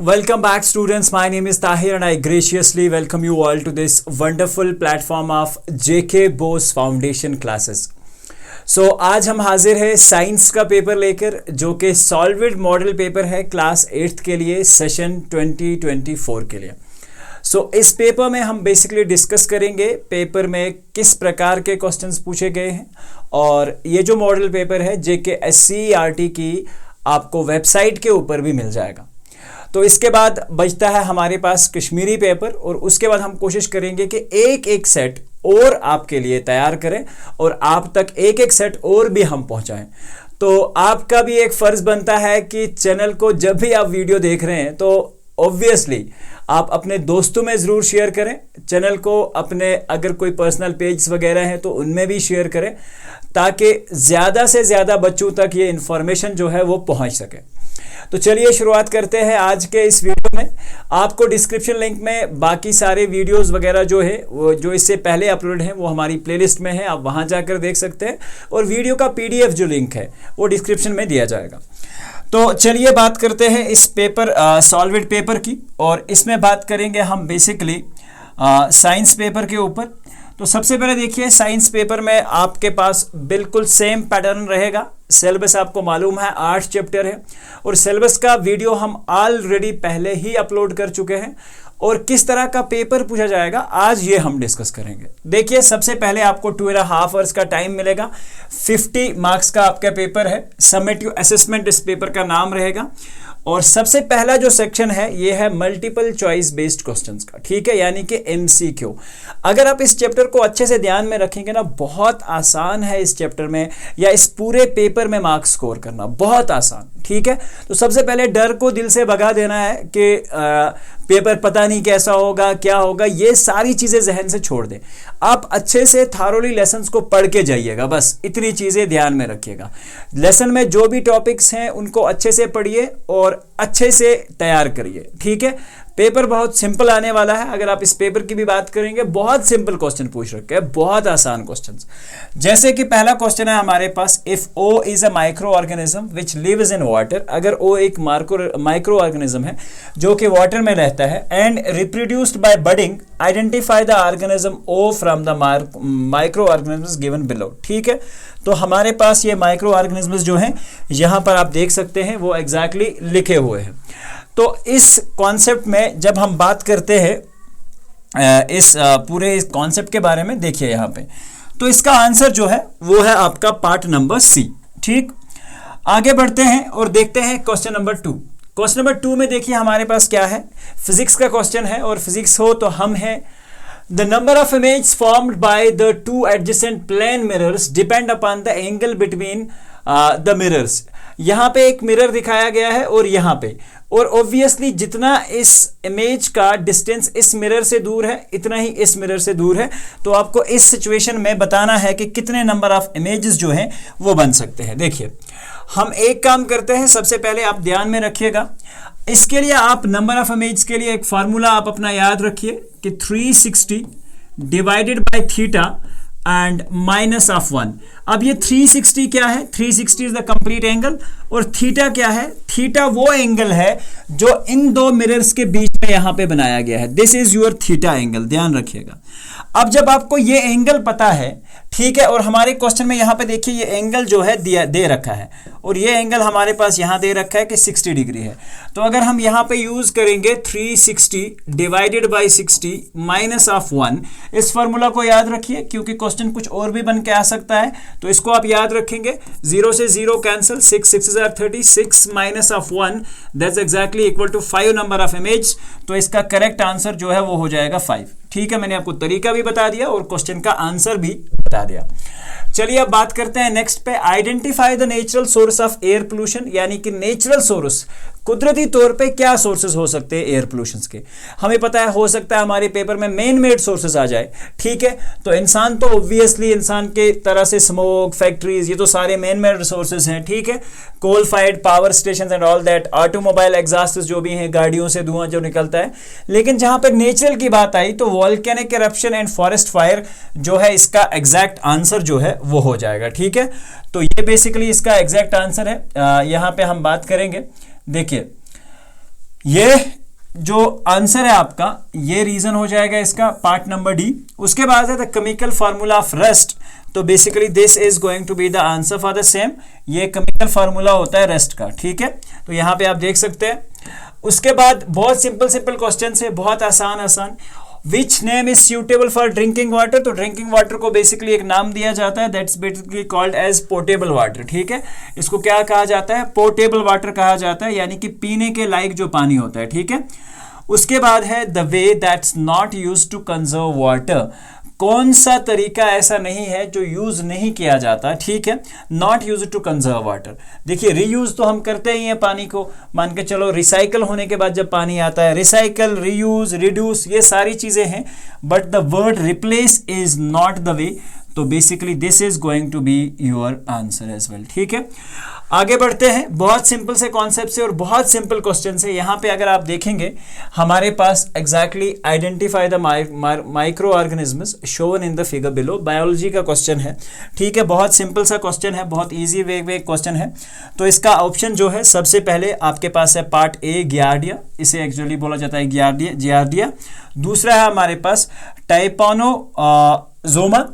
Welcome back students, my name is Tahir and I graciously welcome you all to this wonderful platform of JK Bose Foundation classes. So आज हम हाजिर है science का paper लेकर जो कि सॉल्विड model paper है क्लास 8th के लिए सेशन 2024 के लिए. इस पेपर में हम बेसिकली डिस्कस करेंगे पेपर में किस प्रकार के क्वेश्चंस पूछे गए हैं और ये जो मॉडल पेपर है JK SCERT की आपको वेबसाइट के ऊपर भी मिल जाएगा. तो इसके बाद बचता है हमारे पास कश्मीरी पेपर और उसके बाद हम कोशिश करेंगे कि एक एक सेट और आपके लिए तैयार करें और आप तक एक एक सेट और भी हम पहुंचाएं. तो आपका भी एक फ़र्ज़ बनता है कि चैनल को जब भी आप वीडियो देख रहे हैं तो ऑब्वियसली आप अपने दोस्तों में ज़रूर शेयर करें. चैनल को अपने अगर कोई पर्सनल पेज वगैरह हैं तो उनमें भी शेयर करें ताकि ज़्यादा से ज़्यादा बच्चों तक ये इन्फॉर्मेशन जो है वो पहुंच सके. तो चलिए शुरुआत करते हैं आज के इस वीडियो में. आपको डिस्क्रिप्शन लिंक में बाकी सारे वीडियोस वगैरह जो है वो जो इससे पहले अपलोड हैं वो हमारी प्लेलिस्ट में है, आप वहां जाकर देख सकते हैं और वीडियो का PDF जो लिंक है वो डिस्क्रिप्शन में दिया जाएगा. तो चलिए बात करते हैं इस पेपर सॉल्विड पेपर की और इसमें बात करेंगे हम बेसिकली साइंस पेपर के ऊपर. तो सबसे पहले देखिए साइंस पेपर में आपके पास बिल्कुल सेम पैटर्न रहेगा. सिलेबस आपको मालूम है 8 चैप्टर है और सिलेबस का वीडियो हम ऑलरेडी पहले ही अपलोड कर चुके हैं और किस तरह का पेपर पूछा जाएगा आज ये हम डिस्कस करेंगे. देखिए सबसे पहले आपको 2.5 आवर्स का टाइम मिलेगा. 50 मार्क्स का आपका पेपर है. समेटिव असेसमेंट इस पेपर का नाम रहेगा और सबसे पहला जो सेक्शन है ये है मल्टीपल चॉइस बेस्ड क्वेश्चंस का, ठीक है, यानी कि MCQ. अगर आप इस चैप्टर को अच्छे से ध्यान में रखेंगे ना, बहुत आसान है इस चैप्टर में या इस पूरे पेपर में मार्क्स स्कोर करना बहुत आसान, ठीक है. तो सबसे पहले डर को दिल से भगा देना है कि पेपर पता नहीं कैसा होगा क्या होगा, ये सारी चीजें जहन से छोड़ दें. आप अच्छे से थारोली लेसन्स को पढ़ के जाइएगा, बस इतनी चीजें ध्यान में रखिएगा. लेसन में जो भी टॉपिक्स हैं उनको अच्छे से पढ़िए और अच्छे से तैयार करिए, ठीक है. पेपर बहुत सिंपल आने वाला है. अगर आप इस पेपर की भी बात करेंगे बहुत सिंपल क्वेश्चन पूछ रखे हैं, बहुत आसान क्वेश्चंस. जैसे कि पहला क्वेश्चन है हमारे पास, if O is a microorganism which lives in water. अगर O एक माइक्रो ऑर्गेनिज्म है जो कि वाटर में रहता है and reproduced by budding, identify the organism O from the microorganisms given below. ठीक है, तो हमारे पास ये माइक्रो ऑर्गेनिज्म्स जो हैं यहां पर आप देख सकते हैं वो एग्जैक्टली लिखे हुए हैं. तो इस कॉन्सेप्ट में जब हम बात करते हैं इस पूरे इस कॉन्सेप्ट के बारे में, देखिए यहाँ पे तो इसका आंसर जो है वो है आपका पार्ट नंबर C. ठीक, आगे बढ़ते हैं और देखते हैं क्वेश्चन नंबर 2. क्वेश्चन नंबर 2 में देखिए हमारे पास क्या है, फिजिक्स का क्वेश्चन है और फिजिक्स हो तो हम है The number of images formed by the two adjacent plane mirrors depend upon the angle between the mirrors. यहाँ पे एक मिरर दिखाया गया है और यहाँ पे, और ऑब्वियसली जितना इस इमेज का डिस्टेंस इस मिरर से दूर है इतना ही इस मिरर से दूर है. तो आपको इस सिचुएशन में बताना है कि कितने नंबर ऑफ इमेजेस जो हैं वो बन सकते हैं. देखिए हम एक काम करते हैं, सबसे पहले आप ध्यान में रखिएगा, इसके लिए आप नंबर ऑफ इमेज के लिए एक फार्मूला आप अपना याद रखिए कि 360 divided by theta and minus of 1. अब ये 360 क्या है, 360 इज द कंप्लीट एंगल और थीटा क्या है, थीटा वो एंगल है जो इन दो मिरर्स के बीच में यहां पे बनाया गया है. This is your theta angle, ध्यान रखिएगा. अब जब आपको ये एंगल पता है, ठीक है, और हमारे क्वेश्चन में यहाँ पे देखिए ये एंगल जो है दे रखा है और ये एंगल हमारे पास यहाँ दे रखा है कि 60 डिग्री है. तो अगर हम यहाँ पे यूज करेंगे 360 डिवाइडेड बाय 60 माइनस ऑफ 1, इस फॉर्मूला को याद रखिए क्योंकि क्वेश्चन कुछ और भी बन के आ सकता है. तो इसको आप याद रखेंगे, 0 से 0 cancel, 6 are 36 minus of 1 that's exactly equal to 5 number of image. तो इसका करेक्ट आंसर जो है वो हो जाएगा 5. ठीक है, मैंने आपको तरीका भी बता दिया और क्वेश्चन का आंसर भी बता दिया. चलिए अब बात करते हैं नेक्स्ट पे, identify the natural source of air pollution. यानी कि नेचुरल सोर्स, कुदरती तौर पे क्या सोर्सेज हो सकते हैं एयर पोल्यूशन के. हमें पता है हो सकता है हमारे पेपर में मेन मेड सोर्सेज आ जाए, ठीक है. तो इंसान तो ऑब्वियसली इंसान के तरह से स्मोक, फैक्ट्रीज, ये तो सारे मेन मेड सोर्सेज हैं, ठीक है. Coal fired power station and all that, automobile exhaust जो भी हैं, गाड़ियों से धुआं जो निकलता है. लेकिन जहां पर नेचुरल की बात आई तो volcanic eruption and forest fire जो है इसका एग्जैक्ट आंसर जो है वो हो जाएगा. ठीक है, तो ये बेसिकली इसका एग्जैक्ट आंसर है. यहां पे हम बात करेंगे, देखिए ये जो आंसर है आपका, ये रीजन हो जाएगा इसका पार्ट नंबर डी। उसके बाद है the chemical formula of rust. तो basically this is going to be the answer for the same. ये केमिकल फार्मूला होता है रस्ट का, ठीक है। तो यहाँ पे आप देख सकते हैं। उसके बाद बहुत सिंपल सिंपल क्वेश्चन है, बहुत आसान आसान। Which name is suitable for drinking water. तो ड्रिंकिंग वाटर को बेसिकली एक नाम दिया जाता है, that's basically called as portable water, ठीक है। इसको क्या कहा जाता है, पोर्टेबल वाटर कहा जाता है, यानी कि पीने के लायक जो पानी होता है, ठीक है। उसके बाद है the way that's not use to conserve water. कौन सा तरीका ऐसा नहीं है जो यूज नहीं किया जाता, ठीक है। Not use to conserve water. देखिए रीयूज तो हम करते ही हैं पानी को, मान के चलो रिसाइकल होने के बाद जब पानी आता है, रिसाइकल, रीयूज, रिड्यूस, ये सारी चीजें हैं, but the word replace is not the way. तो basically this is going to be your answer as well, ठीक है। आगे बढ़ते हैं। बहुत सिंपल से कॉन्सेप्ट से और बहुत सिंपल क्वेश्चन से। यहाँ पे अगर आप देखेंगे हमारे पास exactly identify the microorganisms shown in the figure below. Biology का क्वेश्चन है, ठीक है। बहुत सिंपल सा क्वेश्चन है, बहुत इजी वे क्वेश्चन है। तो इसका ऑप्शन जो है, सबसे पहले आपके पास है पार्ट ए गियार्डिया, इसे एक्चुअली बोला जाता है गियार्डिया। दूसरा है हमारे पास टाइपानोजोमा,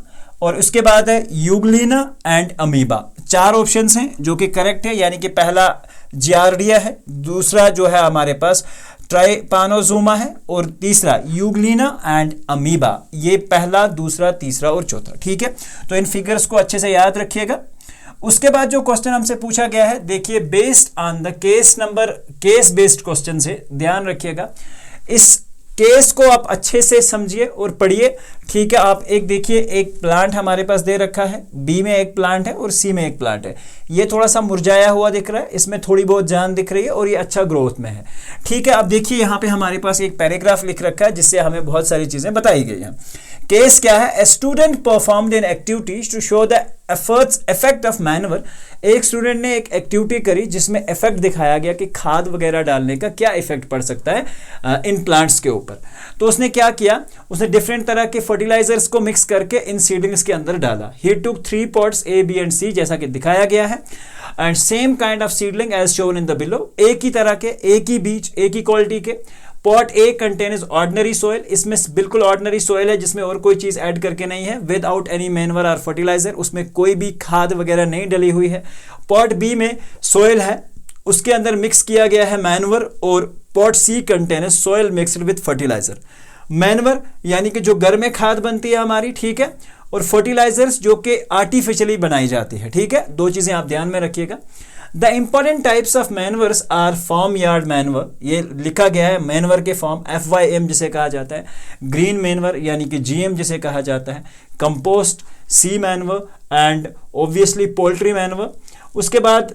और उसके बाद है यूग्लिना एंड अमीबा। 4 ऑप्शंस हैं जो कि करेक्ट है, यानी कि पहला जियार्डिया है, दूसरा जो है हमारे पास ट्राइपानोजोमा है, और तीसरा यूग्लिना एंड अमीबा। ये पहला, दूसरा, तीसरा और चौथा, ठीक है। तो इन फिगर्स को अच्छे से याद रखिएगा। उसके बाद जो क्वेश्चन हमसे पूछा गया है, देखिए based on the case based question से ध्यान रखिएगा। इस केस को आप अच्छे से समझिए और पढ़िए, ठीक है। आप एक देखिए, एक प्लांट हमारे पास दे रखा है, बी में एक प्लांट है और सी में एक प्लांट है। ये थोड़ा सा मुरझाया हुआ दिख रहा है, इसमें थोड़ी बहुत जान दिख रही है और ये अच्छा ग्रोथ में है, ठीक है। अब देखिए यहाँ पे हमारे पास एक पैराग्राफ लिख रखा है जिससे हमें बहुत सारी चीजें बताई गई हैं। केस क्या है, a student performed an activities to show the effect of manure. एक स्टूडेंट ने एक एक्टिविटी करी जिसमें इफेक्ट दिखाया गया कि खाद वगैरह डालने का क्या इफेक्ट पड़ सकता है इन प्लांट्स के ऊपर। तो उसने क्या किया, उसने डिफरेंट तरह के फर्टिलाइजर्स को मिक्स करके इन सीडलिंग्स के अंदर डाला। He took 3 pots A, B and C, जैसा कि दिखाया गया है, and same kind of seedling as shown in the below. एक ही तरह के, एक ही बीज, एक ही क्वालिटी के। Pot A contains ordinary soil, इसमें बिल्कुल ऑर्डिनरी सोयल है जिसमें और कोई चीज ऐड करके नहीं है, विदाउट एनी मैनवर और फर्टिलाइजर, उसमें कोई भी खाद वगैरह नहीं डली हुई है। पॉट बी में सोयल है, उसके अंदर मिक्स किया गया है मैनवर, और pot C contains soil mixed with fertiliser. Manure यानी कि जो घर में खाद बनती है हमारी, ठीक है, और फर्टिलाइजर्स जो कि आर्टिफिशियली बनाई जाती है, ठीक है। 2 चीजें आप ध्यान में रखिएगा। The important types of manures are farm yard manure, ये लिखा गया है मैनवर के फॉर्म, FYM जिसे कहा जाता है, ग्रीन मैनवर यानी कि GM जिसे कहा जाता है, compost, sea manure and obviously poultry manure. उसके बाद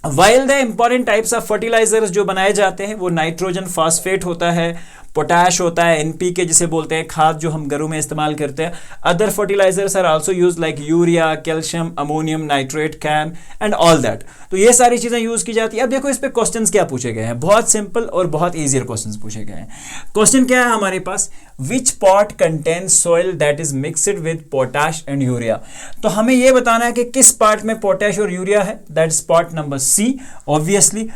while the important types of fertilisers जो बनाए जाते हैं वो नाइट्रोजन फॉस्फेट होता है, पोटैश होता है, NPK जिसे बोलते हैं, खाद जो हम घरों में इस्तेमाल करते हैं। Other fertilisers are also use like urea, calcium, ammonium nitrate, CAN and all that. तो ये सारी चीजें यूज की जाती है। अब देखो इस पे क्वेश्चंस क्या पूछे गए हैं, बहुत सिंपल और बहुत इजियर क्वेश्चंस पूछे गए हैं। क्वेश्चन क्या है हमारे पास, which pot contains soil that is mixed with potash and urea. तो हमें यह बताना है कि किस पार्ट में पोटैश और यूरिया है, that is pot number C obviously.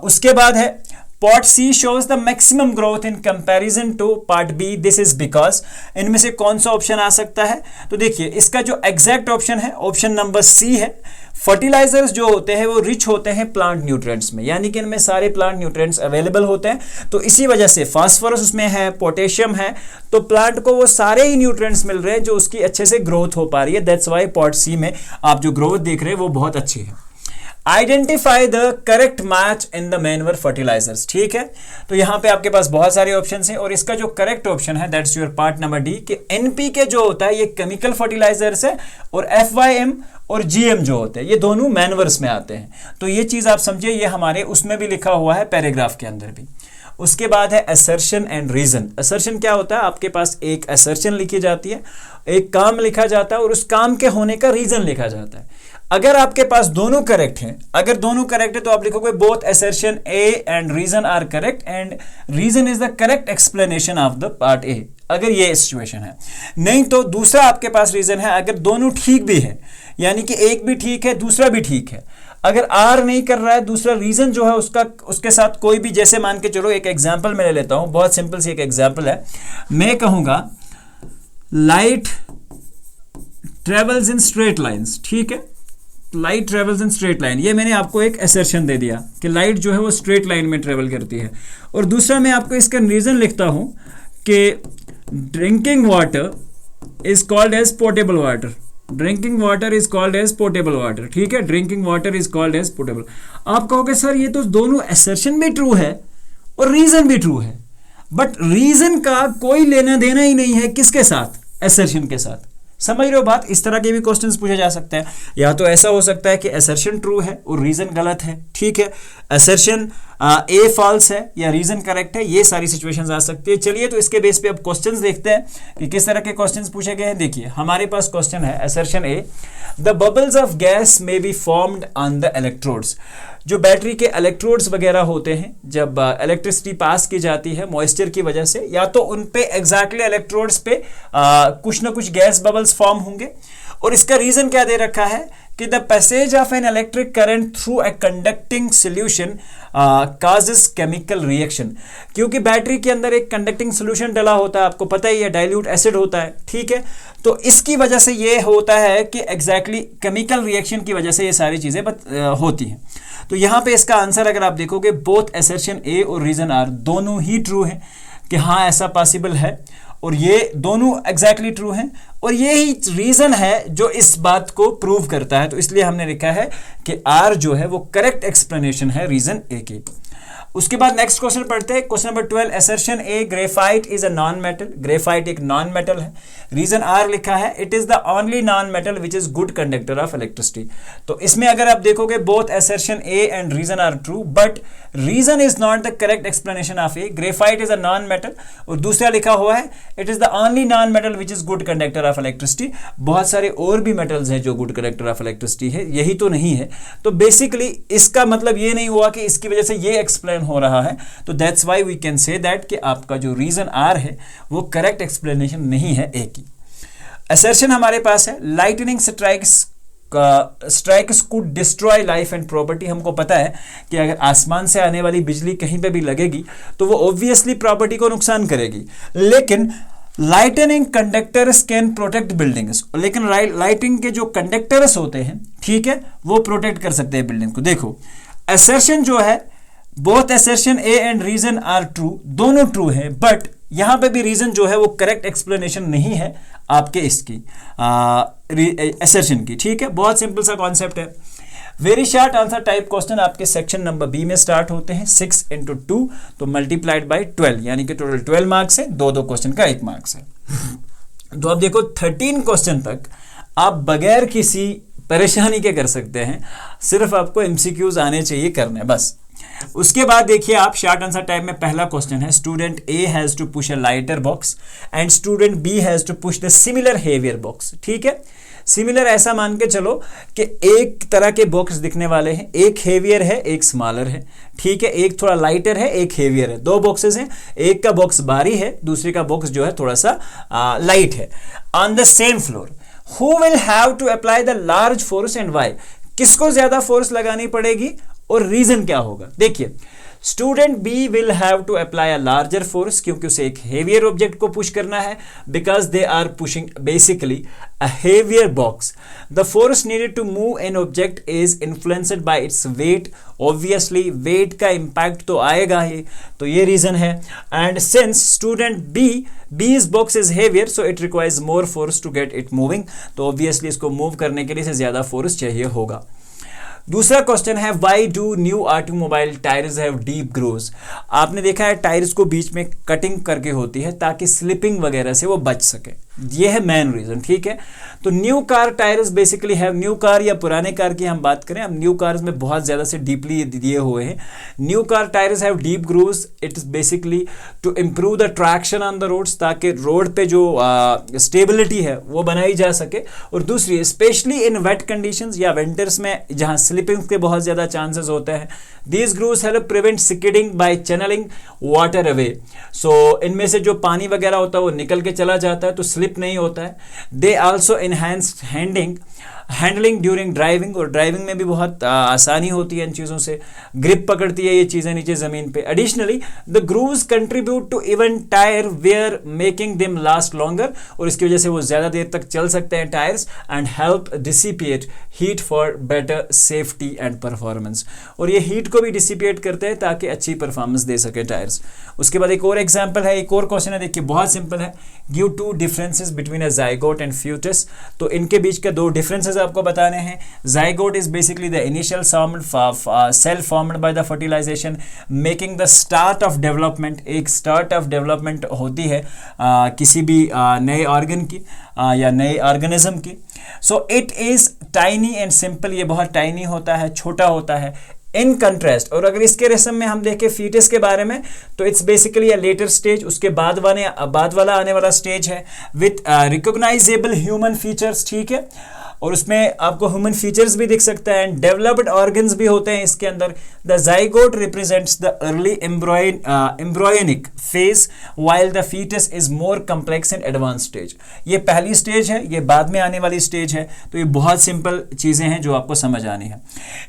उसके बाद है Part C shows the maximum growth in comparison to Part B. This is because इनमें से कौन सा ऑप्शन आ सकता है, तो देखिए इसका जो एग्जैक्ट ऑप्शन है ऑप्शन नंबर C है। फर्टिलाइजर्स जो होते हैं वो रिच होते हैं प्लांट न्यूट्रिएंट्स में, यानी कि इनमें सारे प्लांट न्यूट्रिएंट्स अवेलेबल होते हैं। तो इसी वजह से फास्फोरस उसमें है, पोटेशियम है, तो प्लांट को वो सारे ही न्यूट्रिएंट्स मिल रहे हैं जो उसकी अच्छे से ग्रोथ हो पा रही है। दैट्स वाई पार्ट C में आप जो ग्रोथ देख रहे हैं वो बहुत अच्छी है। Identify the correct match in the manure fertilisers, ठीक है। तो यहां पे आपके पास बहुत सारे ऑप्शंस हैं और इसका जो करेक्ट ऑप्शन है that's your part number D कि NPK जो होता है ये केमिकल फर्टिलाइजर्स है, और FYM और GM जो होते हैं ये दोनों मैनवर्स में आते हैं। तो ये चीज आप समझिए, ये हमारे उसमें भी लिखा हुआ है पैराग्राफ के अंदर भी। उसके बाद है असर्शन एंड रीजन। असर्शन क्या होता है, आपके पास एक असर्शन लिखी जाती है, एक काम लिखा जाता है और उस काम के होने का रीजन लिखा जाता है। अगर आपके पास दोनों करेक्ट हैं, अगर दोनों करेक्ट है तो आप लिखोगे both assertion A and reason are correct and reason is the correct explanation of the part A, अगर ये सिचुएशन है। नहीं तो दूसरा आपके पास रीजन है, अगर दोनों ठीक भी है, यानी कि एक भी ठीक है दूसरा भी ठीक है, अगर आर नहीं कर रहा है, दूसरा रीजन जो है उसका उसके साथ कोई भी, जैसे मान के चलो एक एग्जांपल मैं ले लेता हूं, बहुत सिंपल सी एक एग्जांपल है, मैं कहूंगा light travels in straight lines, ठीक है, light travels in straight line, ये मैंने आपको एक असर्शन दे दिया कि लाइट जो है वो स्ट्रेट लाइन में ट्रेवल करती है। और दूसरा मैं आपको इसका रीजन लिखता हूं कि drinking water is called as portable water, drinking water is called as portable water, ठीक है, drinking water is called as portable. आप कहोगे सर ये तो दोनों असर्शन भी ट्रू है और रीजन भी ट्रू है, बट रीजन का कोई लेना देना ही नहीं है किसके साथ, असर्शन के साथ। समझ रहे हो बात? इस तरह के भी क्वेश्चंस पूछे जा सकते हैं। या तो ऐसा हो सकता है कि असर्शन ट्रू है और रीजन गलत है, ठीक है, असर्शन ए फॉल्स है या रीजन करेक्ट है, ये सारी सिचुएशंस आ सकती है। चलिए तो इसके बेस पे अब क्वेश्चंस देखते हैं कि किस तरह के क्वेश्चंस पूछे गए हैं। देखिए हमारे पास क्वेश्चन है assertion A, the bubbles of gas may be formed on the electrodes. जो बैटरी के इलेक्ट्रोड्स वगैरह होते हैं, जब इलेक्ट्रिसिटी पास की जाती है मॉइस्चर की वजह से, या तो उन पे एग्जैक्टली इलेक्ट्रोड्स पे कुछ ना कुछ गैस बबल्स फॉर्म होंगे। और इसका रीजन क्या दे रखा है कि the passage of an electric current through a conducting solution causes chemical reaction. क्योंकि बैटरी के अंदर एक कंडक्टिंग सोल्यूशन डला होता है, आपको पता ही है, डाइल्यूट एसिड होता है, ठीक है, तो इसकी वजह से ये होता है कि एग्जैक्टली केमिकल रिएक्शन की वजह से ये सारी चीजें होती हैं। तो यहां पे इसका आंसर अगर आप देखोगे, बोथ असर्शन ए और रीजन आर दोनों ही ट्रू है कि हाँ ऐसा पॉसिबल है, और ये दोनों एग्जैक्टली ट्रू हैं, और ये ही रीजन है जो इस बात को प्रूव करता है। तो इसलिए हमने लिखा है कि आर जो है वो करेक्ट एक्सप्लेनेशन है रीजन ए की। उसके बाद नेक्स्ट क्वेश्चन पढ़ते हैं, question number 12, assertion A, graphite is a non metal. Graphite एक नॉन मेटल है। रीजन आर लिखा है, it is the only non metal which is good conductor of electricity. तो इसमें अगर आप देखोगे both assertion A and reason are true, but reason is not the correct explanation of A. Graphite is a non metal, और दूसरा लिखा हुआ है it is the only non metal which is good conductor of electricity. बहुत सारे और भी metals हैं जो गुड कंडक्टर ऑफ इलेक्ट्रिसिटी है, यही तो नहीं है। तो बेसिकली इसका मतलब ये नहीं हुआ कि इसकी वजह से ये एक्सप्लेन हो रहा है। तो that's why we can say that कि आपका जो रीजन आर है वो करेक्ट एक्सप्लेनेशन नहीं है ए की। असर्शन हमारे पास है, lightning strikes could destroy life and property. हमको पता है कि अगर आसमान से आने वाली बिजली कहीं पे भी लगेगी तो वो ऑब्वियसली प्रॉपर्टी को नुकसान करेगी, लेकिन lightning conductors can protect buildings. लेकिन लाइटिंग के जो कंडक्टर्स होते हैं, ठीक है, वो प्रोटेक्ट कर सकते हैं बिल्डिंग को। देखो असर्शन जो है, both assertion A and reason are true, दोनों ट्रू है, बट यहां पे भी रीजन जो है वो करेक्ट एक्सप्लेनेशन नहीं है आपके इसकी असर्शन की, ठीक है। बहुत सिंपल सा कॉन्सेप्ट है। Very short answer type question आपके सेक्शन नंबर बी में स्टार्ट होते हैं। 6 × 2 तो मल्टीप्लाइड बाय 12, यानी कि टोटल 12 मार्क्स है, दो क्वेश्चन का 1 मार्क्स है। तो अब देखो 13 क्वेश्चन तक आप बगैर किसी परेशानी के कर सकते हैं, सिर्फ आपको एमसीक्यूज आने चाहिए करने बस। उसके बाद देखिए आप शॉर्ट आंसर टाइप में पहला क्वेश्चन है, student A has to push a lighter box and student B has to push the similar heavier box, ठीक है। सिमिलर ऐसा मान के चलो कि एक तरह के बॉक्स दिखने वाले हैं, एक हेवियर है एक स्मॉलर है, ठीक है, एक थोड़ा लाइटर है एक हेवियर है, दो बॉक्सेस हैं, एक का बॉक्स भारी है दूसरे का बॉक्स जो है थोड़ा सा लाइट है। On the same floor who will have to apply the large force and why, किसको ज्यादा फोर्स लगानी पड़ेगी और रीजन क्या होगा। देखिए student B will have to apply a larger force, क्योंकि उसे एक हेवियर ऑब्जेक्ट को पुश करना है, because they are pushing basically a heavier box. The force needed to move an object is influenced by its weight, obviously weight का impact तो आएगा ही, तो ये रीजन है। And since student B's box is heavier so it requires more force to get it moving, तो obviously इसको move करने के लिए इसे ज्यादा फोर्स चाहिए होगा। दूसरा क्वेश्चन है, why do new automobile tyres have deep grooves. आपने देखा है टायर्स को बीच में कटिंग करके होती है ताकि स्लिपिंग वगैरह से वो बच सके, ये है मेन रीजन, ठीक है। तो new car tyres basically have, new car या पुराने कार की हम बात करें, अब न्यू कार्स में बहुत ज्यादा से डीपली दिए हुए हैं। New car tyres have deep grooves, it is basically to improve the traction on the roads, ताकि रोड पे जो स्टेबिलिटी है वो बनाई जा सके। और दूसरी स्पेशली इन वेट कंडीशंस या विंटर्स में जहां स्लिपिंग के बहुत ज्यादा चांसेस होते हैं, these grooves help prevent skidding by channelling water away. So इनमें से जो पानी वगैरह होता है वो निकल के चला जाता है तो स्लिप नहीं होता है। They also enhanced handling during driving, और ड्राइविंग में भी बहुत आसानी होती है इन चीज़ों से, ग्रिप पकड़ती है ये चीज़ें नीचे ज़मीन पे। Additionally the grooves contribute to even tyre wear making them last longer, और इसकी वजह से वो ज़्यादा देर तक चल सकते हैं tyres, and help dissipate heat for better safety and performance, और ये हीट को भी डिसिपिएट करते हैं ताकि अच्छी परफॉर्मेंस दे सके टायर्स। उसके बाद एक और एग्जाम्पल है, एक और क्वेश्चन है, देखिए बहुत सिंपल है। Give two differences between a zygote and foetus, तो इनके बीच के दो डिफरेंसेस आपको बताने हैं। Zygote is basically the initial cell formed by the fertilisation making the start of development, एक स्टार्ट ऑफ डेवलपमेंट होती है किसी भी नए ऑर्गन की या नए ऑर्गेनिज्म की। So it is tiny and simple, ये बहुत टाइनी होता है, छोटा होता है इन कंट्रास्ट। और अगर इसके रेसम में हम देखें फीटस के बारे में, तो it's basically a later stage, उसके बाद वाला आने वाला स्टेज है विथ रिकॉग्नाइजेबल ह्यूमन फीचर्स, ठीक है, और उसमें आपको ह्यूमन फीचर्स भी दिख सकता है, एंड डेवलप्ड ऑर्गन्स भी होते हैं इसके अंदर। The zygote represents the early embryonic phase while the foetus is more complex and advance stage. ये पहली स्टेज है, ये बाद में आने वाली स्टेज है। तो ये बहुत सिंपल चीज़ें हैं जो आपको समझ आनी है।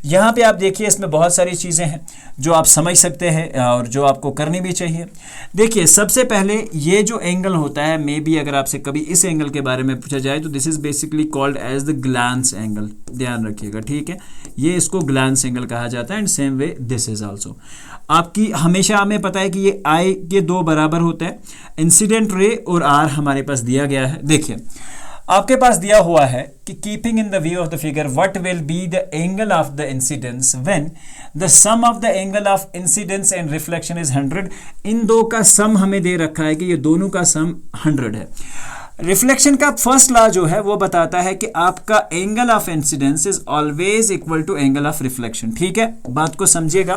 यहाँ पे आप देखिए इसमें बहुत सारी चीज़ें हैं जो आप समझ सकते हैं और जो आपको करनी भी चाहिए। देखिए सबसे पहले ये जो एंगल होता है, मे बी अगर आपसे कभी इस एंगल के बारे में पूछा जाए तो this is basically called as the glance angle, ध्यान रखिएगा, ठीक है, ये इसको ग्लांस एंगल कहा जाता है। And same way this is also. आपकी हमेशा हमें पता है कि ये आई के दो बराबर होता है, इंसिडेंट रे और आर हमारे पास दिया गया है। देखिए आपके पास दिया हुआ है कि keeping in the view of the figure what will be the angle of the incidence when the sum of the angle of incidence and reflection is 100। इन दो का सम हमें दे रखा है कि ये दोनों का सम 100 है। रिफ्लेक्शन का फर्स्ट लॉ जो है वो बताता है कि आपका angle of incidence is always equal to angle of reflection, ठीक है, बात को समझिएगा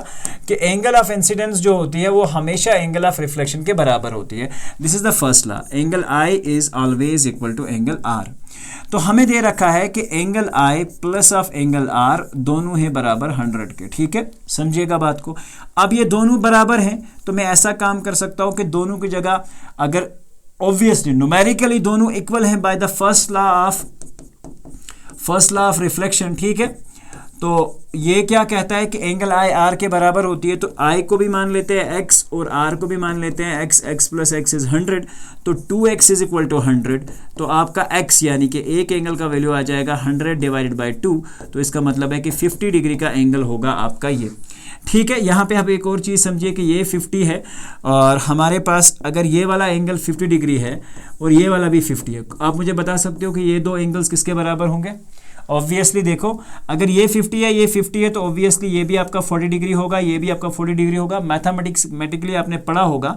कि एंगल ऑफ इंसिडेंस जो होती है वो हमेशा एंगल ऑफ रिफ्लेक्शन के बराबर होती है। This is the first law, angle I is always equal to angle R. तो हमें दे रखा है कि angle I plus of angle R दोनों है बराबर 100 के, ठीक है, समझिएगा बात को। अब ये दोनों बराबर हैं तो मैं ऐसा काम कर सकता हूं कि दोनों की जगह अगर ऑब्वियसली न्यूमेरिकली दोनों इक्वल हैं by the first law of reflection, ठीक है, तो ये क्या कहता है कि एंगल आई आर के बराबर होती है। तो आई को भी मान लेते हैं x और आर को भी मान लेते हैं x प्लस एक्स इज 100, तो 2x इज इक्वल टू 100। तो आपका x यानी कि एक एंगल का वैल्यू आ जाएगा 100 डिवाइडेड बाई 2, तो इसका मतलब है कि 50 डिग्री का एंगल होगा आपका ये, ठीक है। यहाँ पे आप एक और चीज़ समझिए कि ये 50 है और हमारे पास अगर ये वाला एंगल 50 डिग्री है और ये वाला भी 50 है, आप मुझे बता सकते हो कि ये दो एंगल्स किसके बराबर होंगे? ऑब्वियसली देखो अगर ये 50 है ये 50 है तो ऑब्वियसली ये भी आपका 40 डिग्री होगा, ये भी आपका 40 डिग्री होगा। मैथमेटिकली आपने पढ़ा होगा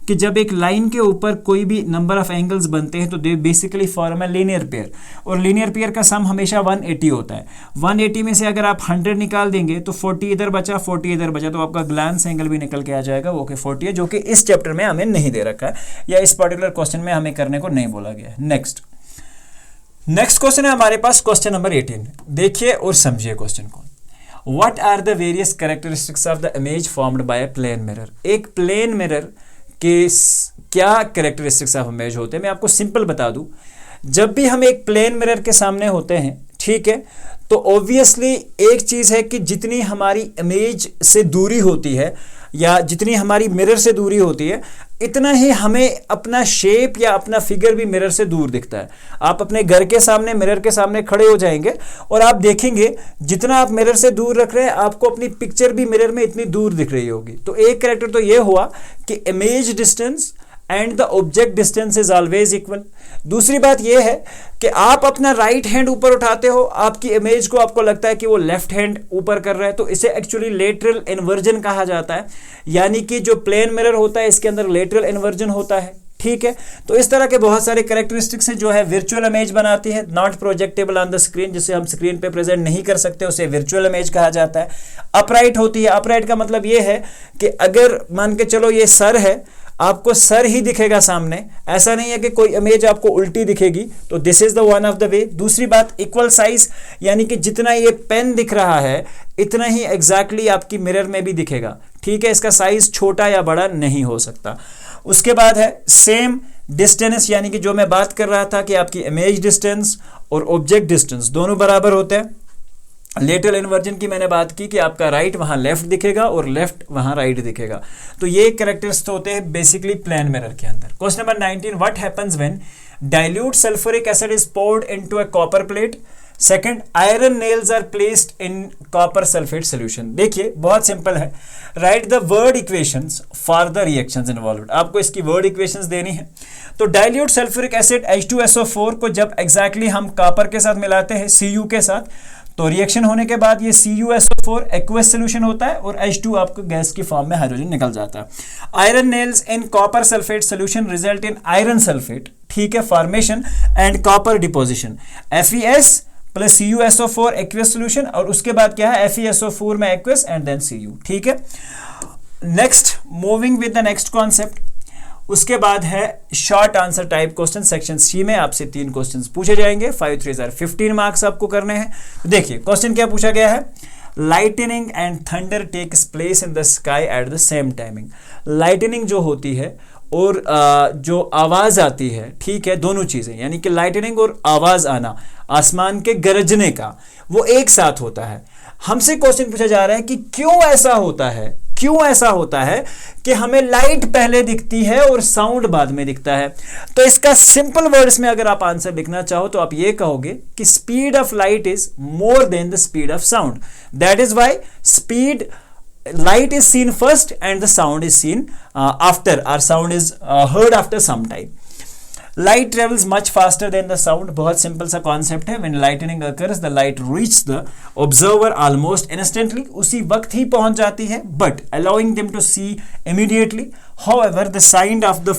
कि जब एक लाइन के ऊपर कोई भी नंबर ऑफ एंगल्स बनते हैं तो दे बेसिकली फॉर्म है लीनियर पेयर, और लीनियर पेयर का सम हमेशा 180 होता है। 180 में से अगर आप 100 निकाल देंगे तो 40 इधर बचा 40 इधर बचा, तो आपका ग्लांस एंगल भी निकल के आ जाएगा वो कि 40 है, जो कि इस चैप्टर में हमें नहीं दे रखा है या इस पर्टिकुलर क्वेश्चन में हमें करने को नहीं बोला गया है। नेक्स्ट क्वेश्चन है हमारे पास क्वेश्चन नंबर 18। देखिए और समझिए क्वेश्चन को। What are the various characteristics of the image formed by a plane mirror. एक प्लेन मिरर के क्या कैरेक्टरिस्टिक्स ऑफ इमेज होते हैं मैं आपको सिंपल बता दूं। जब भी हम एक प्लेन मिरर के सामने होते हैं, ठीक है, तो ऑब्वियसली एक चीज़ है कि जितनी हमारी इमेज से दूरी होती है या जितनी हमारी मिरर से दूरी होती है इतना ही हमें अपना शेप या अपना फिगर भी मिरर से दूर दिखता है। आप अपने घर के सामने मिरर के सामने खड़े हो जाएंगे और आप देखेंगे जितना आप मिरर से दूर रख रहे हैं आपको अपनी पिक्चर भी मिरर में इतनी दूर दिख रही होगी। तो एक कैरेक्टर तो ये हुआ कि image distance and the object distance is always equal. दूसरी बात यह है कि आप अपना राइट हैंड ऊपर उठाते हो, आपकी इमेज को आपको लगता है कि वो लेफ्ट हैंड ऊपर कर रहा है, तो इसे एक्चुअली लेटरल इन्वर्जन कहा जाता है। यानी कि जो प्लेन मिरर होता है इसके अंदर लेटरल इन्वर्जन होता है, ठीक है। तो इस तरह के बहुत सारे कैरेक्टरिस्टिक्स हैं जो है वर्चुअल इमेज बनाती है, नॉट प्रोजेक्टेबल ऑन द स्क्रीन, जिसे हम स्क्रीन पे प्रेजेंट नहीं कर सकते उसे वर्चुअल इमेज कहा जाता है। अपराइट होती है, अपराइट का मतलब ये है कि अगर मान के चलो ये सर है, आपको सर ही दिखेगा सामने, ऐसा नहीं है कि कोई इमेज आपको उल्टी दिखेगी, तो this is the one of the way. दूसरी बात इक्वल साइज, यानी कि जितना ये पेन दिख रहा है इतना ही एग्जैक्टली आपकी मिरर में भी दिखेगा, ठीक है, इसका साइज छोटा या बड़ा नहीं हो सकता। उसके बाद है सेम डिस्टेंस यानी कि जो मैं बात कर रहा था कि आपकी इमेज डिस्टेंस और ऑब्जेक्ट डिस्टेंस दोनों बराबर होते हैं। लेटरल इन्वर्जन की मैंने बात की कि आपका राइट वहां लेफ्ट दिखेगा और लेफ्ट वहां राइट दिखेगा। तो ये कैरेक्टरिस्टिक्स होते हैं बेसिकली प्लेन मिरर के अंदर। Question number 19, what happens when dilute sulphuric acid is poured into a copper plate. Second, iron nails are placed in copper sulphate solution. देखिए बहुत सिंपल है, write the word equations for the reactions involved. आपको इसकी word equations देनी है। तो dilute sulphuric acid H2SO4 को जब एग्जैक्टली हम कॉपर के साथ मिलाते हैं Cu के साथ, तो रिएक्शन होने के बाद ये CuSO4 एक्वस सोल्यूशन होता है और H2 आपको गैस की फॉर्म में हाइड्रोजन निकल जाता है। Iron nails in copper sulphate solution result in iron sulphate, ठीक है, formation and copper deposition. FeS plus CuSO4 aqueous solution और उसके बाद क्या है FeSO4 में एक्वस एंड देन Cu, ठीक है। Next, moving with the next concept. उसके बाद है short answer type question. Section C में आपसे 3 क्वेश्चंस पूछे जाएंगे, 5 3 15 मार्क्स आपको करने हैं। देखिए क्वेश्चन क्या पूछा गया है, lightning and thunder takes place in the sky at the same timing. Lightning जो होती है और जो आवाज आती है, ठीक है, दोनों चीजें यानी कि लाइटनिंग और आवाज आना, आसमान के गरजने का, वो एक साथ होता है। हमसे क्वेश्चन पूछा जा रहा है कि क्यों ऐसा होता है, क्यों ऐसा होता है कि हमें लाइट पहले दिखती है और साउंड बाद में दिखता है। तो इसका सिंपल वर्ड्स में अगर आप आंसर लिखना चाहो तो आप ये कहोगे कि speed of light is more than the speed of sound, that is why speed light is seen first and the sound is seen after, or sound is heard after some time. Light travels much faster than the sound. बहुत simple सा concept है। When lightning occurs, the light reaches the observer almost instantly. उसी वक्त ही पहुंच जाती है, but allowing them to see immediately. However, the sound of the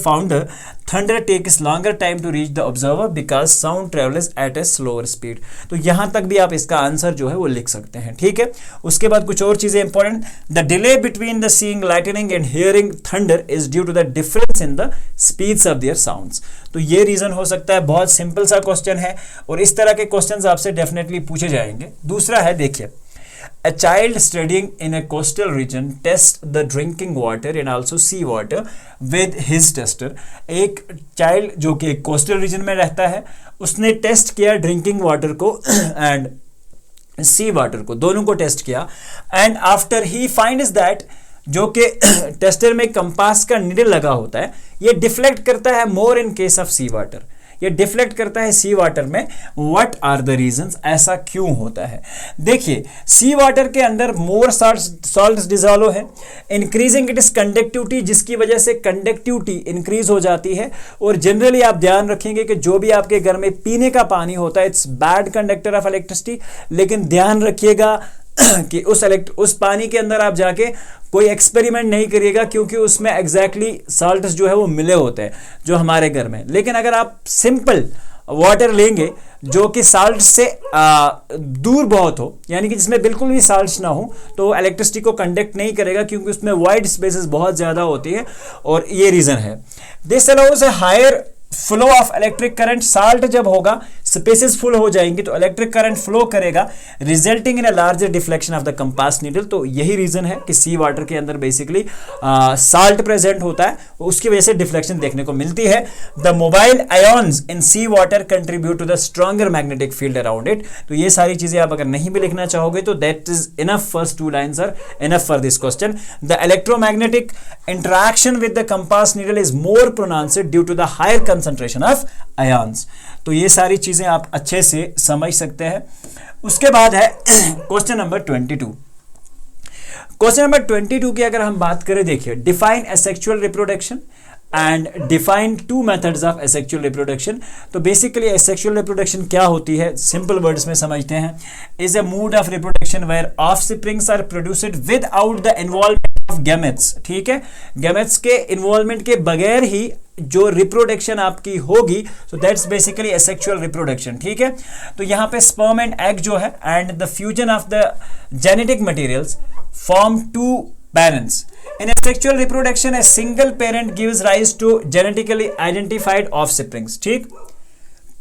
thunder takes longer time to reach the observer because sound travels at a slower speed. तो यहां तक भी आप इसका आंसर जो है वो लिख सकते हैं, ठीक है। उसके बाद कुछ और चीजें important. The delay between the seeing lightning and hearing thunder is due to the difference in the speeds of their sounds. तो ये रीजन हो सकता है। बहुत सिंपल सा क्वेश्चन है और इस तरह के क्वेश्चंस आपसे डेफिनेटली पूछे जाएंगे। दूसरा है, देखिए, A child studying in a coastal region tests the drinking water and also sea water with his tester. एक चाइल्ड जो कि कोस्टल रीजन में रहता है, उसने टेस्ट किया ड्रिंकिंग वाटर को एंड सी वाटर को, दोनों को टेस्ट किया। And after he finds that जो कि टेस्टर में कंपास का निडल लगा होता है, ये डिफ्लेक्ट करता है more in case of sea water, ये डिफ्लेक्ट करता है सी वाटर में। व्हाट आर द रीजंस, ऐसा क्यों होता है? देखिए, सी वाटर के अंदर मोर सॉल्ट्स डिसॉल्व है, इंक्रीजिंग इट इज कंडक्टिविटी, जिसकी वजह से कंडक्टिविटी इंक्रीज हो जाती है। और जनरली आप ध्यान रखेंगे कि जो भी आपके घर में पीने का पानी होता है, it's bad conductor of electricity. लेकिन ध्यान रखिएगा कि उस पानी के अंदर आप जाके कोई एक्सपेरिमेंट नहीं करिएगा, क्योंकि उसमें एग्जैक्टली साल्ट्स जो है वो मिले होते हैं जो हमारे घर में। लेकिन अगर आप सिंपल वाटर लेंगे जो कि साल्ट से दूर बहुत हो, यानी कि जिसमें बिल्कुल भी साल्ट्स ना हो, तो इलेक्ट्रिसिटी को कंडक्ट नहीं करेगा, क्योंकि उसमें वाइड स्पेसेस बहुत ज़्यादा होती है और ये रीज़न है। This allows a higher flow of electric current. Salt जब होगा, स्पेसेस फुल हो जाएंगी तो इलेक्ट्रिक करंट फ्लो करेगा, resulting in a larger deflection of the compass needle. तो यही रीजन है कि सी वाटर के अंदर बेसिकली साल्ट प्रेजेंट होता है, उसकी वजह से डिफ्लेक्शन देखने को मिलती है। The mobile ions in sea water contribute to the stronger magnetic field around it. तो ये सारी चीजें आप अगर नहीं भी लिखना चाहोगे तो that is enough, first 2 lines are enough for this question. The electromagnetic interaction with the compass needle is more pronounced due to the higher concentration of ions. तो ये सारी चीजें आप अच्छे से समझ सकते हैं। उसके बाद है क्वेश्चन नंबर 22। क्वेश्चन नंबर 22 की अगर हम बात करें, देखिए, define asexual reproduction and define 2 methods of asexual reproduction. तो बेसिकली एसेक्सुअल रिप्रोडक्शन क्या होती है, सिंपल वर्ड्स में समझते हैं। Is a mode of reproduction where offsprings are produced without the involvement of gametes. ठीक है, गैमेट्स के इन्वॉल्वमेंट के बगैर ही जो रिप्रोडक्शन आपकी होगी, so that's basically asexual reproduction. ठीक है, तो यहाँ पे स्पर्म एंड एग जो है and the fusion of the genetic materials form 2 parents. In asexual reproduction, a single parent gives rise to genetically identified offsprings. ठीक,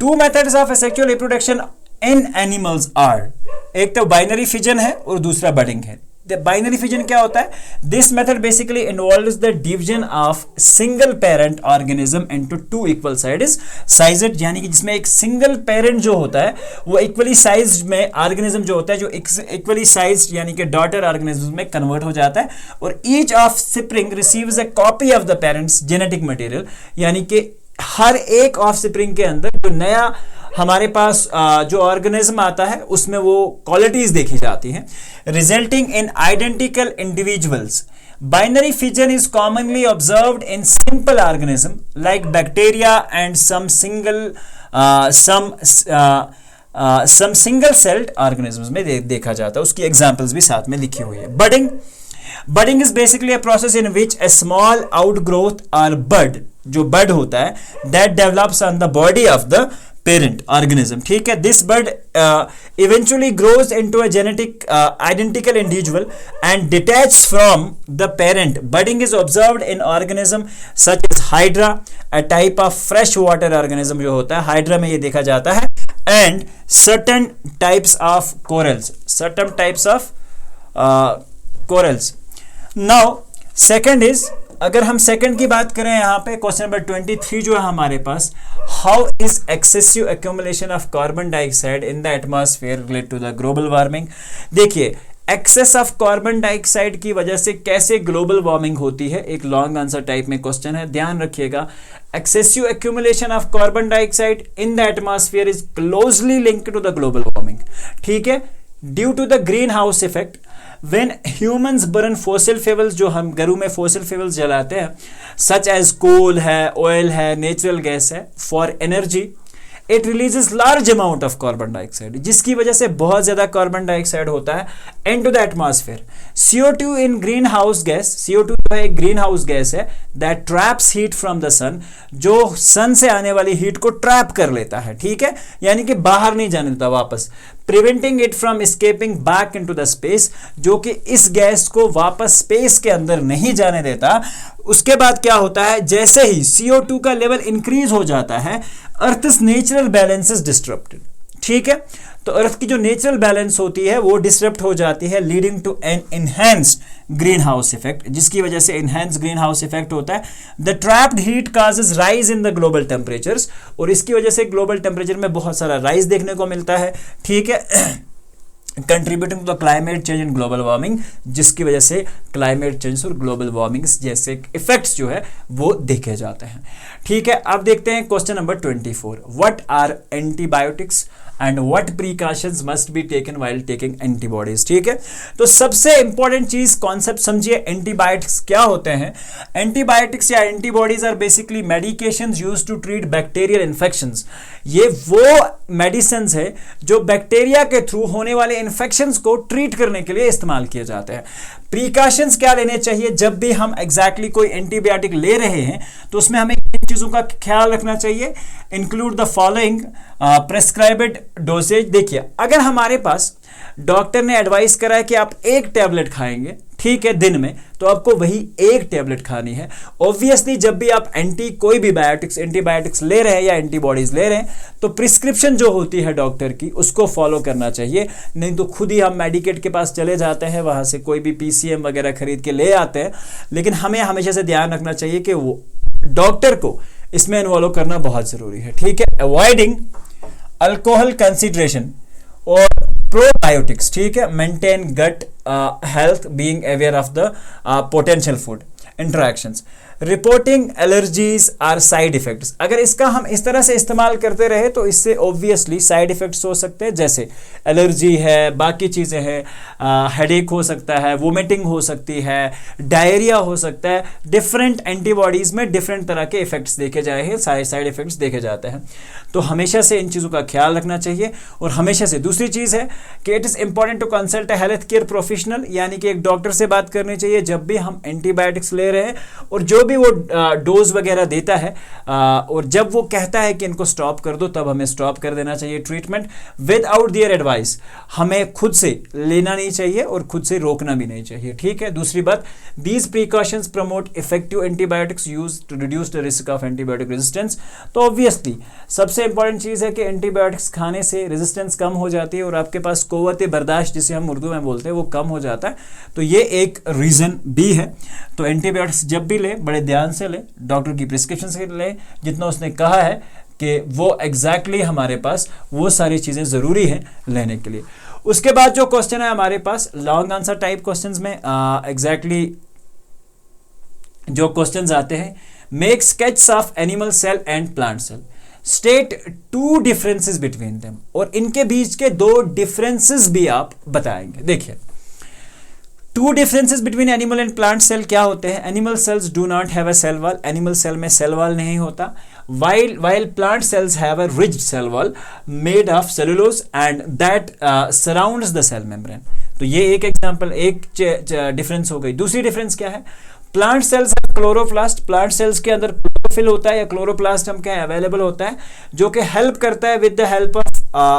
2 methods of asexual reproduction in animals are, एक तो binary fission है और दूसरा budding है। Binary fission क्या होता है? This method basically involves the division of single parent organism into two equal sized, यानी कि जिसमें एक सिंगल पेरेंट जो होता है वो इक्वली साइज में ऑर्गेनिज्म जो होता है जो इक्वली साइज यानी कि डॉटर ऑर्गेनिज्म में कन्वर्ट हो जाता है, और each of spring receives a copy of the parents genetic material, यानी कि हर एक ऑफ स्प्रिंग के अंदर जो नया हमारे पास जो ऑर्गेनिज्म आता है उसमें वो क्वालिटीज देखी जाती हैं, resulting in identical individuals. Binary fission is commonly observed in simple organisms like bacteria and some single-celled organisms में देखा जाता है. उसकी examples भी साथ में लिखी हुई है. Budding is basically a process in which a small outgrowth or bud, जो bud होता है, that develops on the body of the parent organism. ठीक है, this bud eventually grows into a genetic identical individual and detached from the parent. Budding is observed in organism such as hydra, a type of freshwater organism जो होता है, hydra में ये देखा जाता है, and certain types of corals. Now second is, अगर हम सेकंड की बात करें यहाँ पे क्वेश्चन नंबर 23 जो है हमारे पास, how is excessive accumulation of carbon dioxide in the atmosphere related to the global warming. देखिए, एक्सेस ऑफ कार्बन डाइऑक्साइड की वजह से कैसे ग्लोबल वार्मिंग होती है, एक लॉन्ग आंसर टाइप में क्वेश्चन है, ध्यान रखिएगा. Excessive accumulation of carbon dioxide in the atmosphere is closely linked to the global warming. ठीक है, due to the green house effect, when humans burn fossil fuels, जो हम घरों में fossil fuels जलाते हैं, such as coal है, oil है, natural gas है, for energy, it releases large amount of carbon dioxide, जिसकी वजह से बहुत ज़्यादा कार्बन डाइऑक्साइड होता है into the atmosphere. CO2 in greenhouse gas, CO2 जो है एक ग्रीन हाउस गैस है, that traps heat from the sun, जो सन से आने वाली हीट को ट्रैप कर लेता है. ठीक है, यानी कि बाहर नहीं जाने देता वापस, preventing it from escaping back into the space, जो कि इस गैस को वापस स्पेस के अंदर नहीं जाने देता. उसके बाद क्या होता है, जैसे ही CO2 का लेवल इंक्रीज हो जाता है, अर्थ's नेचुरल बैलेंस इज डिस्टर्ब्ड. ठीक है, तो अर्थ की जो नेचुरल बैलेंस होती है वो डिस्टर्ब हो जाती है, leading to an enhanced green house effect, जिसकी वजह से इनहैंस्ड ग्रीन हाउस इफेक्ट होता है. The trapped heat causes rise in the global temperatures, और इसकी वजह से ग्लोबल टेम्परेचर में बहुत सारा राइज देखने को मिलता है. ठीक है, contributing to the climate change and global warming, जिसकी वजह से क्लाइमेट चेंज और ग्लोबल वार्मिंग जैसे इफेक्ट्स जो है वो देखे जाते हैं. ठीक है, अब देखते हैं question number 24. What are antibiotics and what precautions must be taken while taking antibodies. ठीक है, तो सबसे इंपॉर्टेंट चीज कॉन्सेप्ट समझिए, एंटीबायोटिक्स क्या होते हैं. एंटीबायोटिक्स या antibodies are basically medications used to treat bacterial infections. ये वो मेडिसिन्स है जो बैक्टीरिया के थ्रू होने वाले इन्फेक्शंस को ट्रीट करने के लिए इस्तेमाल किए जाते हैं. प्रिकॉशंस क्या लेने चाहिए जब भी हम एग्जैक्टली कोई एंटीबायोटिक ले रहे हैं, तो उसमें हमें इन चीजों का ख्याल रखना चाहिए. Include the following prescribed dosage. देखिए, अगर हमारे पास डॉक्टर ने एडवाइस करा है कि आप एक टैबलेट खाएंगे, ठीक है, दिन में, तो आपको वही एक टैबलेट खानी है. ऑब्वियसली जब भी आप कोई भी एंटीबायोटिक्स ले रहे हैं या एंटीबॉडीज ले रहे हैं, तो प्रिस्क्रिप्शन जो होती है डॉक्टर की उसको फॉलो करना चाहिए. नहीं तो खुद ही हम मेडिकेट के पास चले जाते हैं, वहां से कोई भी PCM वगैरह खरीद के ले आते हैं. लेकिन हमें हमेशा से ध्यान रखना चाहिए कि वो डॉक्टर को इसमें इन्वॉल्व करना बहुत जरूरी है. ठीक है, अवॉइडिंग अल्कोहल कंसिडरेशन और प्रोबायोटिक्स. ठीक है, maintain gut health, being aware of the potential food interactions, reporting allergies or side effects. अगर इसका हम इस तरह से इस्तेमाल करते रहे तो इससे ऑब्वियसली साइड इफेक्ट्स हो सकते हैं, जैसे एलर्जी है, बाकी चीज़ें हैं, हेडेक हो सकता है, वोमिटिंग हो सकती है, डायरिया हो सकता है. डिफरेंट एंटीबॉडीज़ में डिफरेंट तरह के इफेक्ट्स देखे जाए हैं, साइड इफेक्ट्स देखे जाते हैं. तो हमेशा से इन चीज़ों का ख्याल रखना चाहिए. और हमेशा से दूसरी चीज़ है कि it is important to consult a health care professional, यानी कि एक डॉक्टर से बात करनी चाहिए जब भी हम एंटीबायोटिक्स ले रहे हैं. और जो भी वो डोज वगैरह देता है और जब वो कहता है कि इनको स्टॉप कर दो, तब हमें स्टॉप कर देना चाहिए ट्रीटमेंट विदाउट देयर एडवाइस। हमें खुद से लेना नहीं चाहिए और खुद से रोकना भी नहीं चाहिए, ठीक है। दूसरी बात, these precautions promote effective antibiotics use to reduce the risk of antibiotic resistance. तो ऑब्वियसली सबसे इंपॉर्टेंट चीज है कि एंटीबायोटिक्स खाने से रेजिस्टेंस कम हो जाती है और आपके पास कुव्वत बर्दाश्त, जिसे हम उर्दू में बोलते हैं, वो कम हो जाता है। तो ये एक रीजन भी है। तो एंटीबायोटिक्स जब भी ले, बड़े ध्यान से ले, डॉक्टर की प्रिस्क्रिप्शन से ले, जितना उसने कहा है कि वो एग्जैक्टली हमारे पास वो सारी चीजें जरूरी है लेने के लिए। उसके बाद जो क्वेश्चन है हमारे पास लॉन्ग आंसर टाइप क्वेश्चंस में एग्जैक्टली जो क्वेश्चंस आते हैं, make sketch of animal cell and plant cell, state two differences between them, और इनके बीच के दो डिफरेंसेस भी आप बताएंगे। देखिए, two differences between animal and plant cell क्या होते हैं? Animal cells do not have a cell wall, animal cell में सेल वॉल नहीं होता। while plant cells have a rigid cell wall made of cellulose and that surrounds the cell membrane। तो ये एक example, एक डिफरेंस हो गई। दूसरी डिफरेंस क्या है? Plant cells chloroplast, plant cells के अंदर क्लोरोफिल होता है या क्लोरोप्लास्ट हम क्या अवेलेबल होता है, जो कि हेल्प करता है with the help of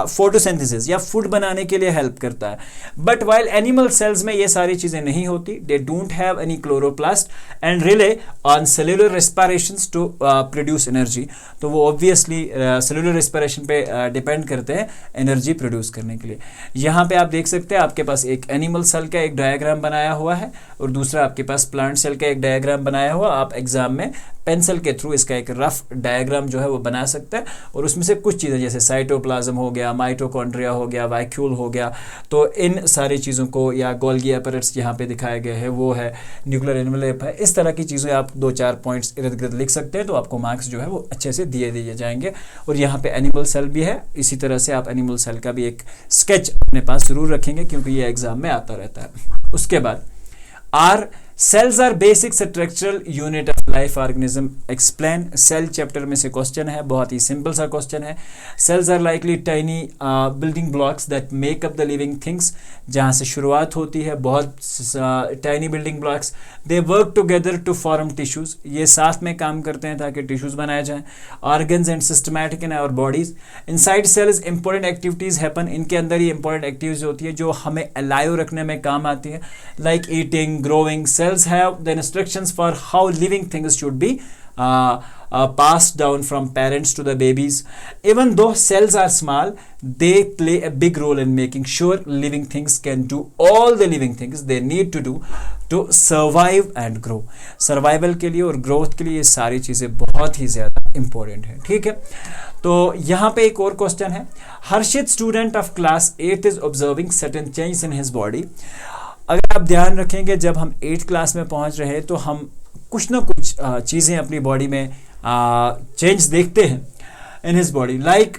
photosynthesis या फूड बनाने के लिए हेल्प करता है। बट वाइल एनिमल सेल्स में ये सारी चीजें नहीं होती, they don't have any chloroplast and rely on cellular respirations to produce energy. तो वो ऑब्वियसली सेल्यूलर रेस्पिरेशन पे डिपेंड करते हैं एनर्जी प्रोड्यूस करने के लिए। यहाँ पे आप देख सकते हैं, आपके पास एक एनिमल सेल का एक डायग्राम बनाया हुआ है और दूसरा आपके पास प्लांट सेल का एक डायग्राम बनाया हुआ। आप एग्जाम में पेंसिल के थ्रू इसका एक रफ डायग्राम जो है वो बना सकते हैं और उसमें से कुछ चीज़ें जैसे साइटोप्लाज्म हो गया, माइटोकॉन्ड्रिया हो गया, वैक्यूल हो गया, तो इन सारी चीज़ों को, या गोल्गी एपरेट्स यहाँ पे दिखाए गए हैं वो है, न्यूक्लियर एनवेलप है, इस तरह की चीज़ें आप 2-4 पॉइंट्स इर्द गिर्द लिख सकते हैं, तो आपको मार्क्स जो है वो अच्छे से दिए जाएंगे। और यहाँ पे एनिमल सेल भी है, इसी तरह से आप एनिमल सेल का भी एक स्केच अपने पास जरूर रखेंगे क्योंकि ये एग्जाम में आता रहता है। उसके बाद cells are basic structural unit of life organism, explain. Cell chapter में से क्वेश्चन है, बहुत ही सिंपल सा क्वेश्चन है। Cells are likely tiny building blocks that make up the living things, जहाँ से शुरुआत होती है बहुत tiny building blocks. They work together to form tissues, ये साथ में काम करते हैं ताकि टिश्यूज बनाए जाएं। Organs and systematic in our bodies. Inside cells important activities happen, इनके अंदर ही इंपॉर्टेंट एक्टिविटीज होती है जो हमें अलाइव रखने में काम आती है, like eating, growing. Cells have the instructions for how living things should be passed down from parents to the babies. Even though cells are small, they play a big role in making sure living things can do all the living things they need to do to survive and grow. Survival के लिए और growth के लिए ये सारी चीज़ें बहुत ही ज़्यादा important है, ठीक है। तो यहाँ पे एक और क्वेश्चन है, Harshit student of class 8th is observing certain changes in his body। अगर आप ध्यान रखेंगे, जब हम 8th क्लास में पहुंच रहे हैं तो हम कुछ ना कुछ चीज़ें अपनी बॉडी में चेंज देखते हैं इन हिज बॉडी। लाइक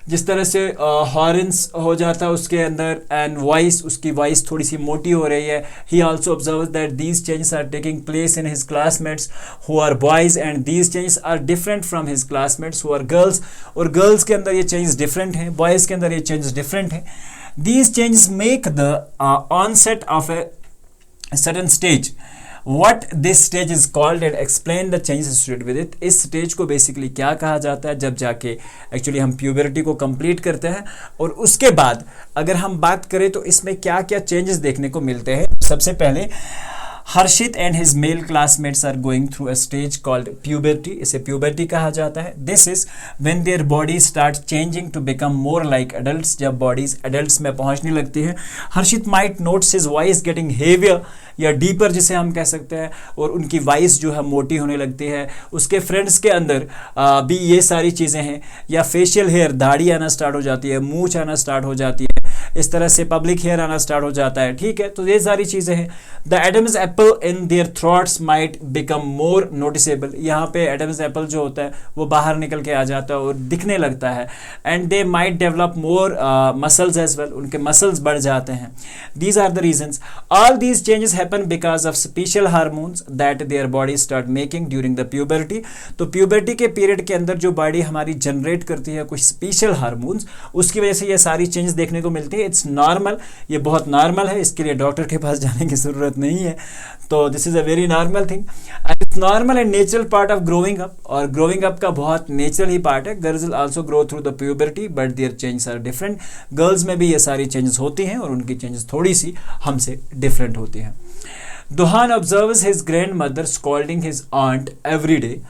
जिस तरह से हॉर्न्स हो जाता है उसके अंदर, एंड वॉइस, उसकी वॉइस थोड़ी सी मोटी हो रही है। He also observe that these changes are taking place in his classmates who are boys and these changes are different from his classmates who are girls. और गर्ल्स के अंदर ये चेंजेस डिफरेंट हैं, बॉयज़ के अंदर ये चेंजेस डिफरेंट हैं। These changes make the onset of a certain stage. What this stage is called and explain the changes associated with it. इस stage को basically क्या कहा जाता है? जब जाके actually हम puberty को complete करते हैं और उसके बाद अगर हम बात करें तो इसमें क्या क्या changes देखने को मिलते हैं। सबसे पहले Harshit and his male classmates are going through a stage called puberty, इसे प्यूबर्टी कहा जाता है। This is when their body start changing to become more like adults, जब बॉडीज एडल्ट्स में पहुंचने लगती है। Harshit might notes his voice getting heavier या डीपर जिसे हम कह सकते हैं, और उनकी वॉइस जो है मोटी होने लगती है। उसके फ्रेंड्स के अंदर भी ये सारी चीज़ें हैं, या फेशियल हेयर, दाढ़ी आना स्टार्ट हो जाती है, मूंछ आना स्टार्ट हो जाती है, इस तरह से पब्लिक हेयर आना स्टार्ट हो जाता है, ठीक है। तो ये सारी चीज़ें हैं। The Adam's apple in their थ्रॉट्स might become more noticeable, यहाँ पे एडम्स एप्पल जो होता है वो बाहर निकल के आ जाता है और दिखने लगता है। And they might develop more muscles as well, उनके मसल्स बढ़ जाते हैं। These are the reasons. All these changes happen because of special hormones that their body start making during the puberty. तो प्यूबर्टी के पीरियड के अंदर जो body हमारी जनरेट करती है कुछ स्पेशल हार्मोन्स, उसकी वजह से ये सारी चेंजेस देखने को मिलती है। लिए इट्स नॉर्मल, ये बहुत नॉर्मल है, इसके लिए डॉक्टर के पास जाने की ज़रूरत नहीं है। तो this is a very normal thing and it's normal and natural part of growing up, और ग्रोइंग अप का बहुत नेचुरल ही पार्ट है। Girls will also grow through the puberty but their changes are different. Girls में भी ये सारी changes होती हैं और उनकी चेंजेस थोड़ी सी हमसे डिफरेंट होती हैं। Duhan observes his grandmother scolding his aunt every day.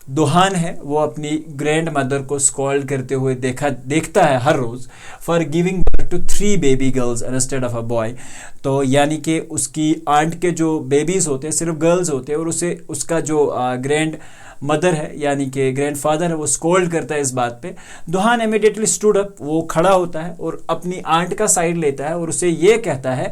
Duhan है वो अपनी ग्रैंड मदर को स्कॉल्ड करते हुए देखता है हर रोज़, for giving birth to 3 baby girls instead of a boy. तो यानी कि उसकी आंट के जो बेबीज़ होते हैं सिर्फ गर्ल्स होते हैं, और उसे उसका जो ग्रैंड मदर है यानी कि ग्रैंड फादर है वो स्कोल्ड करता है इस बात पे। दुहान इमीडिएटली स्टूड अप, वो खड़ा होता है और अपनी आंट का साइड लेता है और उसे ये कहता है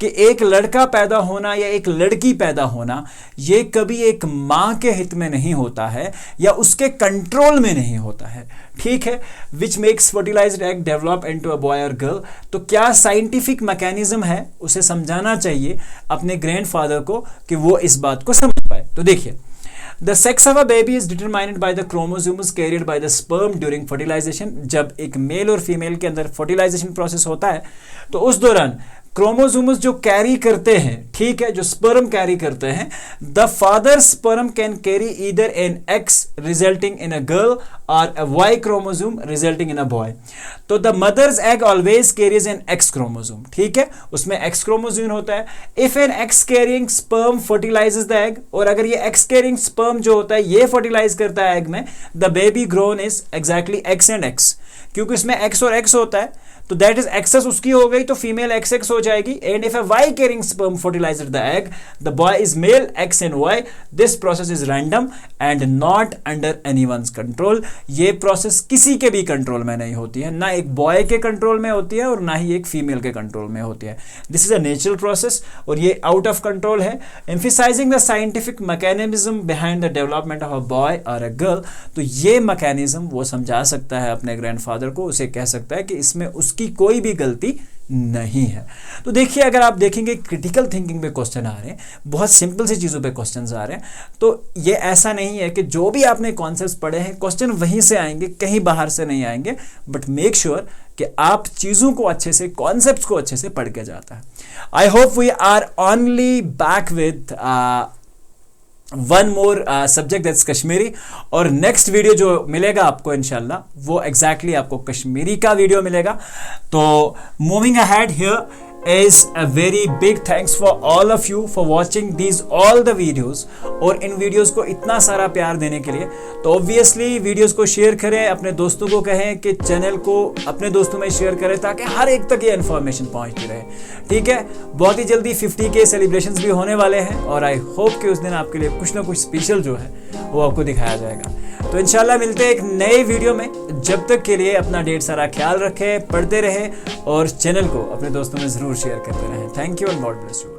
कि एक लड़का पैदा होना या एक लड़की पैदा होना ये कभी एक माँ के हित में नहीं होता है या उसके कंट्रोल में नहीं होता है, ठीक है। Which makes fertilized egg develop into a boy और गर्ल। तो क्या साइंटिफिक मैकेनिज्म है उसे समझाना चाहिए अपने ग्रैंड फादर को कि वो इस बात को समझ पाए। तो देखिए, The sex of a baby is determined by the chromosomes carried by the sperm during fertilization। जब एक मेल और फीमेल के अंदर फर्टिलाइजेशन प्रोसेस होता है तो उस दौरान क्रोमोसोम्स जो कैरी करते हैं, ठीक है, जो स्पर्म कैरी करते हैं, the father sperm can carry either an X resulting in a girl और a Y chromosome resulting in a boy. तो the mother's egg always carries an X chromosome, ठीक है, उसमें एक्स क्रोमोसोम होता है। If an X carrying sperm fertilizes the egg, और अगर ये एक्स कैरिंग स्पर्म जो होता है ये फर्टिलाइज करता है एग में, the baby grown is exactly x and x, क्योंकि इसमें एक्स और एक्स होता है तो दैट इज एक्सेस उसकी हो गई तो फीमेल एक्स एक्स हो जाएगी। And if a Y carrying sperm fertilized the egg, the boy is male X and Y. This process is random and not under anyone's control. ये process किसी के भी कंट्रोल में नहीं होती है, ना एक बॉय के कंट्रोल में होती है और ना ही एक फीमेल के कंट्रोल में होती है। This is a natural process और ये आउट ऑफ कंट्रोल है। Emphasising the scientific mechanism behind the development of a boy और अ गर्ल। तो ये मैकेनिज्म वो समझा सकता है अपने ग्रैंडफादर को, उसे कह सकता है कि इसमें की कोई भी गलती नहीं है। तो देखिए, अगर आप देखेंगे क्रिटिकल थिंकिंग पे क्वेश्चन आ रहे हैं, बहुत सिंपल सी चीज़ों पे क्वेश्चंस आ रहे हैं, तो ये ऐसा नहीं है कि जो भी आपने कॉन्सेप्ट्स पढ़े हैं क्वेश्चन वहीं से आएंगे, कहीं बाहर से नहीं आएंगे। बट मेक श्योर कि आप चीज़ों को अच्छे से, कॉन्सेप्ट्स को अच्छे से पढ़ के जाता है। I hope we are only back with one more subject that's Kashmiri, और नेक्स्ट वीडियो जो मिलेगा आपको इंशाल्लाह वो एग्जैक्टली आपको कश्मीरी का वीडियो मिलेगा। तो moving ahead here is a very big thanks for all of you for watching these all the videos, और इन वीडियोस को इतना सारा प्यार देने के लिए। तो ऑब्वियसली वीडियोस को शेयर करें, अपने दोस्तों को कहें कि चैनल को अपने दोस्तों में शेयर करें ताकि हर एक तक ये इन्फॉर्मेशन पहुंचती रहे, ठीक है। बहुत ही जल्दी 50K सेलिब्रेशंस भी होने वाले हैं और आई होप कि उस दिन आपके लिए कुछ ना कुछ स्पेशल जो है वो आपको दिखाया जाएगा। तो इंशाल्लाह मिलते हैं एक नए वीडियो में। जब तक के लिए अपना ढेर सारा ख्याल रखें, पढ़ते रहें और चैनल को अपने दोस्तों में ज़रूर शेयर करते रहें। Thank you and God bless you.